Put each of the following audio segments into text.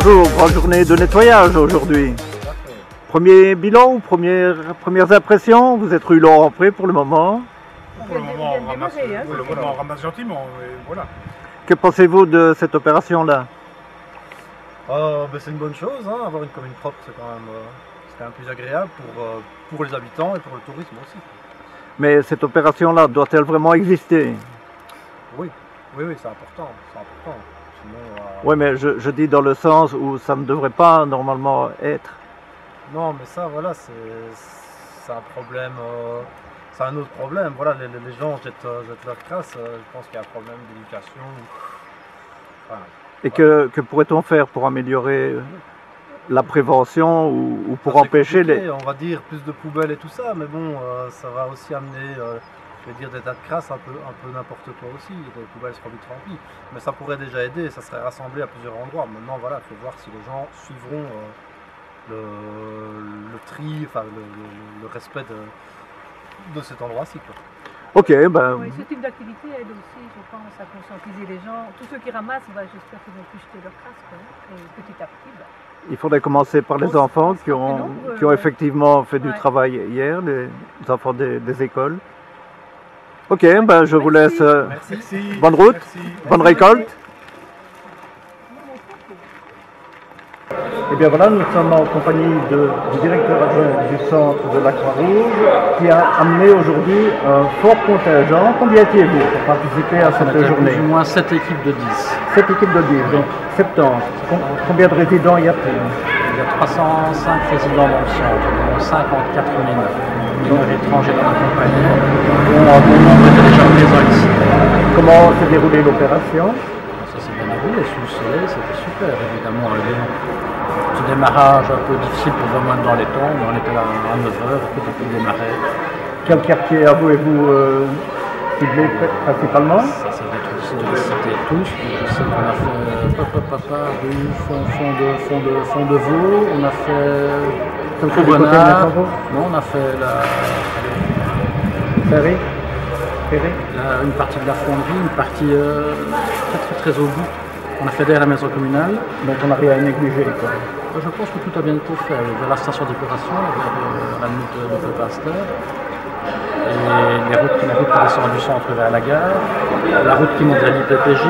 Bonjour, grande journée de nettoyage aujourd'hui. Premier bilan ou premières impressions? Vous êtes rue Laurent-Pré pour le moment. Pour le moment, on ramasse gentiment, mais voilà. Que pensez-vous de cette opération-là? C'est une bonne chose, hein. Avoir une commune propre, c'est quand même plus agréable pour les habitants et pour le tourisme aussi. Mais cette opération-là doit-elle vraiment exister? Oui, c'est important. Sinon, Oui, mais je dis dans le sens où ça ne devrait pas normalement être. Non, mais ça, voilà, c'est un problème. C'est un autre problème. Voilà, les gens jettent leur crasse. Je pense qu'il y a un problème d'éducation. Enfin, Et que pourrait-on faire pour améliorer la prévention ou pour empêcher les... On va dire plus de poubelles et tout ça, mais bon, ça va aussi amener, je vais dire, des tas de crasse un peu n'importe quoi aussi. Les poubelles seront vite remplies. Mais ça pourrait déjà aider, ça serait rassemblé à plusieurs endroits. Maintenant, voilà, il faut voir si les gens suivront le tri, enfin le respect de cet endroit-ci. Ok, ben... Oui, ce type d'activité aide aussi, je pense, à conscientiser les gens. Tous ceux qui ramassent, j'espère qu'ils vont plus jeter leur crasse. Et petit à petit, Il faudrait commencer par les enfants qui ont effectivement fait du travail hier, les enfants des écoles. Ok, ben je vous laisse. Merci. Bonne route, bonne récolte. Et bien voilà, nous sommes en compagnie du directeur adjoint du centre de la Croix-Rouge qui a amené aujourd'hui un fort contingent. Combien étiez-vous pour participer à cette journée? Plus ou moins 7 équipes de 10. 7 équipes de 10, donc 70. Combien de résidents y a-t-il? Il y a 305 résidents dans le centre, dont 54 mineurs étrangers dans la compagnie. Un bon nombre était déjà présent ici. Comment s'est déroulée l'opération? Ça s'est bien déroulé sous le soleil, c'était super évidemment. Petit démarrage un peu difficile pour vraiment être dans les temps, mais on était là à 9h, et puis on peut démarrer. Quel quartier avouez-vous ciblé principalement? Ça c'est des trucs ici de les citer tous. Je sais qu'on a fait rue Fond de Vaux, on a fait Coubonard, non, on a fait la Ferry. Une partie de la fonderie, une partie très au bout. On a fait derrière la maison communale. Donc on n'a rien à négliger. Je pense que tout a bien été fait. Vers la station d'épuration, vers la limite de Pasteur. Et la route qui descend du centre vers la gare. La route qui monte vers l'IPPJ.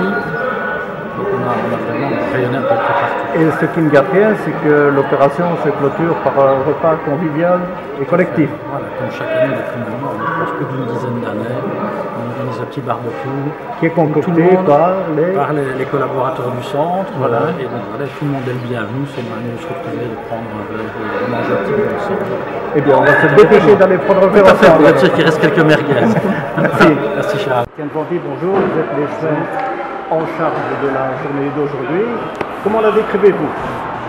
Donc on a vraiment rayonné un peu partout. Et ce qui me gâte rien, c'est que l'opération se clôture par un repas convivial et collectif. Voilà, comme chaque année depuis maintenant, je pense plus d'une dizaine d'années. On organise un petit barbecue. Qui est concocté par les collaborateurs du centre. Voilà. Et donc voilà, tout le monde est le bienvenu. C'est une manière de se retrouver, de prendre un verre, de manger un petit peu ensemble. Eh bien, on va se dépêcher d'aller prendre un verre ensemble. Tout à fait, sûr qu'il reste quelques merguez. Merci. Merci Charles. Tiens, bonjour, vous êtes les gens en charge de la journée d'aujourd'hui. Comment la décrivez-vous?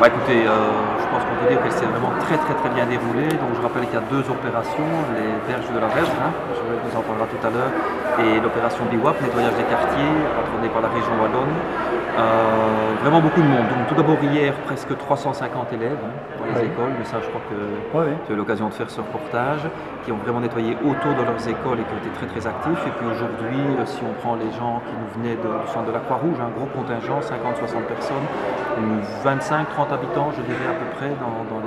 Écoutez, je pense qu'on peut dire qu'elle s'est vraiment très bien déroulée. Donc je rappelle qu'il y a 2 opérations, les berges de la Vesdre, je vous en parlera tout à l'heure, et l'opération BIWAP, nettoyage des quartiers, patronnée par la région wallonne. Vraiment beaucoup de monde. Donc tout d'abord hier, presque 350 élèves dans les écoles, mais ça je crois que tu as eu l'occasion de faire ce reportage, qui ont vraiment nettoyé autour de leurs écoles et qui ont été très actifs. Et puis aujourd'hui, si on prend les gens qui nous venaient du centre de la Croix-Rouge, un gros contingent, 50-60 personnes, 25-30 habitants je dirais à peu près dans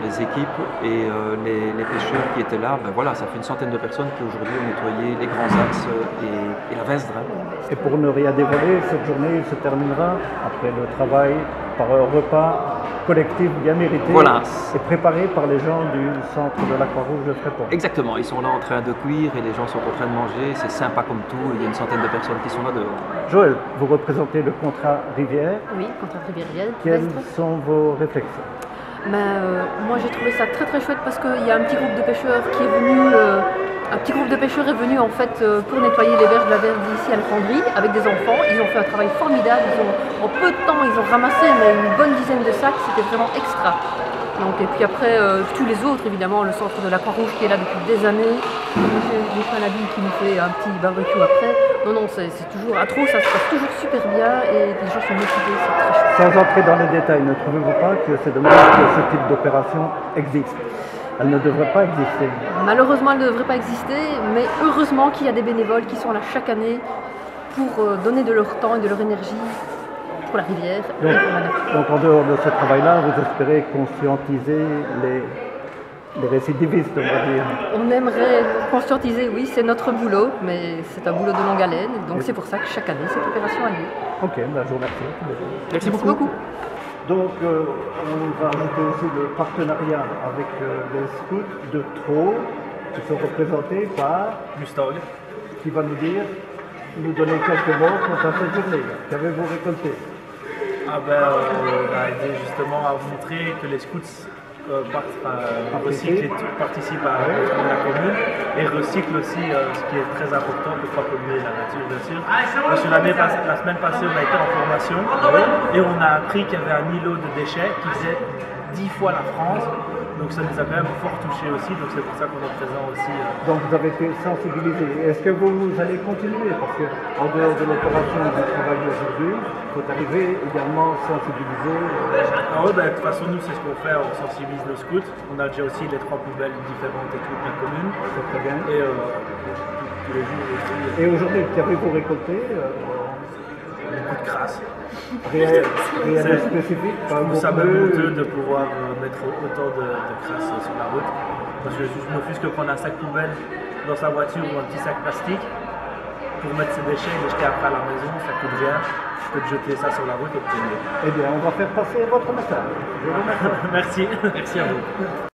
les équipes, et les pêcheurs qui étaient là, voilà, ça fait une centaine de personnes qui aujourd'hui ont nettoyé les grands axes et la Vesdre. Et pour ne rien dévoiler, cette journée se terminera après le travail par un repas collectif bien mérité et préparé par les gens du centre de la Croix-Rouge de Fréport. Exactement, ils sont là en train de cuire et les gens sont en train de manger, c'est sympa comme tout, il y a une centaine de personnes qui sont là dehors. Joël, vous représentez le contrat Rivière. Oui, contrat Rivière. Quelles sont vos réflexions? Moi j'ai trouvé ça très chouette parce qu'il y a un petit groupe de pêcheurs qui est venu, en fait pour nettoyer les berges de la Vesdre ici à Alexandrie avec des enfants. Ils ont fait un travail formidable, en peu de temps ils ont ramassé une bonne dizaine de sacs, c'était vraiment extra. Donc, et puis après tous les autres évidemment, le centre de la Croix-Rouge qui est là depuis des années, les Fanabis qui nous fait un petit barbecue après. Non, c'est toujours à trop, ça se passe toujours super bien et les gens sont motivés, c'est très chouette. Sans entrer dans les détails, ne trouvez-vous pas que c'est dommage que ce type d'opération existe? Elle ne devrait pas exister. Malheureusement, elle ne devrait pas exister, mais heureusement qu'il y a des bénévoles qui sont là chaque année pour donner de leur temps et de leur énergie pour la rivière et pour la nature. Donc en dehors de ce travail-là, vous espérez conscientiser les récidivistes, on va dire. On aimerait conscientiser, oui, c'est notre boulot, mais c'est un boulot de longue haleine, donc c'est pour ça que chaque année cette opération a lieu. Ok, ben, je vous remercie. Merci beaucoup. Donc on va ajouter aussi le partenariat avec les scouts de Traux, qui sont représentés par Mustang. qui va nous donner quelques mots quant à cette journée. Qu'avez-vous récolté? On a aidé justement à montrer que les scouts participent à la commune et recyclent aussi ce qui est très important pour ne pas polluer la nature, bien sûr. Parce que la semaine passée, on a été en formation et on a appris qu'il y avait un îlot de déchets qui faisait 10 fois la France. Donc ça nous a quand même fort touché aussi, donc c'est pour ça qu'on est présent aussi. Donc vous avez été sensibilisé. Est-ce que vous allez continuer? Parce qu'en dehors de l'opération du travail d'aujourd'hui, il faut arriver également sensibiliser. De toute façon, nous, c'est ce qu'on fait, on sensibilise nos scouts. On a déjà aussi les 3 poubelles différentes et toute la commune. C'est très bien. Et tous les jours aussi. Et aujourd'hui, qu'avez-vous récolté? Beaucoup de crasse. Rien de spécifique? Je trouve ça même honteux de pouvoir mettre autant de crasse sur la route. Parce que je m'offusque de prendre un sac poubelle dans sa voiture ou un petit sac plastique pour mettre ses déchets et les jeter après à la maison, ça coûte rien. Je peux te jeter ça sur la route et obtenir. Eh bien, on va faire passer votre message. Je vous remercie. Merci. Merci à vous.